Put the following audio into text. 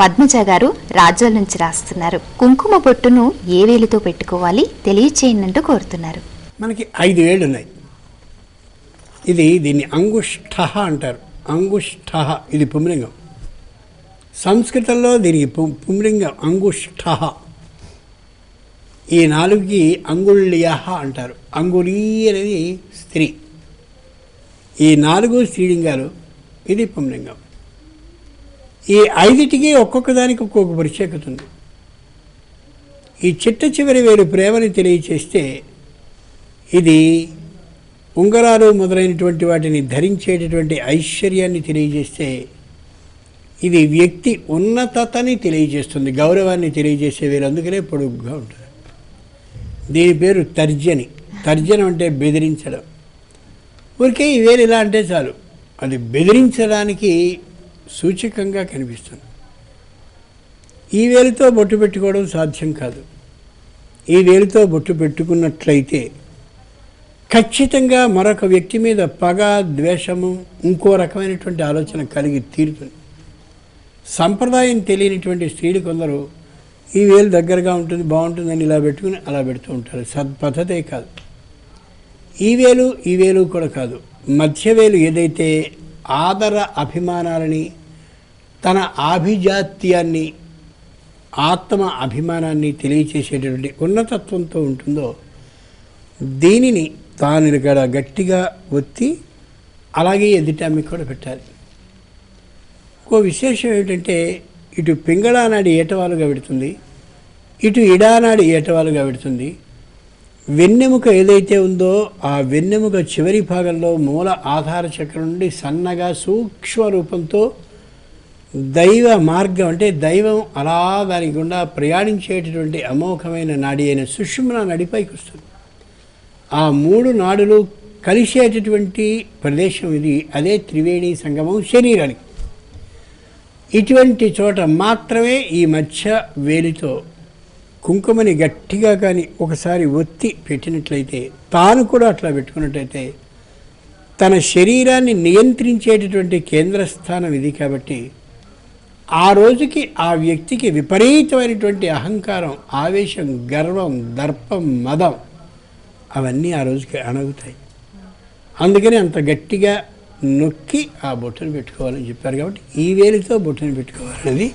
పద్మజ గారు రాజోల్ నుంచి రాస్తున్నారు. కుంకుమ బొట్టును ఏ వేలితో పెట్టుకోవాలి తెలియచేయండి కోరుతున్నారు. మనకి 5 వేళ్ళు ఉన్నాయి. దీన్ని అంగుష్ఠ అంటారు. అంగుష్ఠ ఇది పుంలింగం. సంస్కృతంలో దీనికి పుంలింగం అంగుష్ఠ. ఈ 4కి అంగుళ్య అంటారు. అంగుళీ అనేది స్త్రీ. ఈ 4 స్త్రీలింగాలు. ఇది పుంలింగం. ఈ 5టికి ఒక్కొక్క దానికి ఒక్కొక్క ప్రత్యేకత ఉంది. ఈ చిట్ట చివరి వేలు ప్రేమని తెలియచేస్తే ఇది ఉంగరాలు మొదలైనటువంటి వాటిని ధరించేటటువంటి ఐశ్వర్యాన్ని తెలియజేస్తే ఇది వ్యక్తి ఉన్నతతని తెలియజేస్తుంది, గౌరవాన్ని తెలియజేసే వేలు. అందుకనే పొడుగ్గా ఉంటుంది. దీని పేరు తర్జని. తర్జనం అంటే బెదిరించడం. ఊరికే ఈ వేలు ఇలా అంటే చాలు, అది బెదిరించడానికి సూచకంగా కనిపిస్తుంది. ఈ వేలుతో బొట్టు పెట్టుకోవడం సాధ్యం కాదు. ఈ వేలుతో బొట్టు పెట్టుకున్నట్లయితే ఖచ్చితంగా మరొక వ్యక్తి మీద పగ, ద్వేషము, ఇంకో రకమైనటువంటి ఆలోచన కలిగి తీరుతుంది. సంప్రదాయం తెలియనిటువంటి స్త్రీలు కొందరు ఈ వేలు దగ్గరగా ఉంటుంది, బాగుంటుందని ఇలా పెట్టుకుని అలా పెడుతూ ఉంటారు. సత్పద్ధతే కాదు. ఈ వేలు కూడా కాదు. మధ్యవేలు ఏదైతే ఆదర అభిమానాలని, తన ఆభిజాత్యాన్ని, ఆత్మ అభిమానాన్ని తెలియచేసేటటువంటి ఉన్నతత్వంతో ఉంటుందో దీనిని తాను ఇక్కడ గట్టిగా ఒత్తి అలాగే ఎదుటామికి కూడా పెట్టాలి. ఇంకో విశేషం ఏమిటంటే ఇటు పింగళానాడి ఏటవాలుగా పెడుతుంది, ఇటు ఇడానాడి ఏటవాలుగా పెడుతుంది. వెన్నెముక ఏదైతే ఉందో ఆ వెన్నెముక చివరి భాగంలో మూల ఆధార చక్రం నుండి సన్నగా సూక్ష్మ రూపంతో దైవ మార్గం అంటే దైవం అలా దాని గుండా ప్రయాణించేటటువంటి అమోఘమైన నాడి అయిన సుషుమ్న నడిపైకి వస్తుంది. ఆ 3 నాడులు కలిసేటటువంటి ప్రదేశం ఇది. అదే త్రివేణి సంగమం శరీరానికి. ఇటువంటి చోట మాత్రమే ఈ మధ్య వేలితో కుంకుమని గట్టిగా కానీ ఒకసారి ఒత్తి పెట్టినట్లయితే, తాను కూడా అట్లా పెట్టుకున్నట్లయితే తన శరీరాన్ని నియంత్రించేటటువంటి కేంద్రస్థానం ఇది. కాబట్టి ఆ రోజుకి ఆ వ్యక్తికి విపరీతమైనటువంటి అహంకారం, ఆవేశం, గర్వం, దర్పం, మదం అవన్నీ ఆ రోజుకి అణగుతాయి. అందుకని అంత గట్టిగా నొక్కి ఆ బొట్టును పెట్టుకోవాలని చెప్పారు. కాబట్టి ఈ వేలితో బొట్టును పెట్టుకోవాలనేది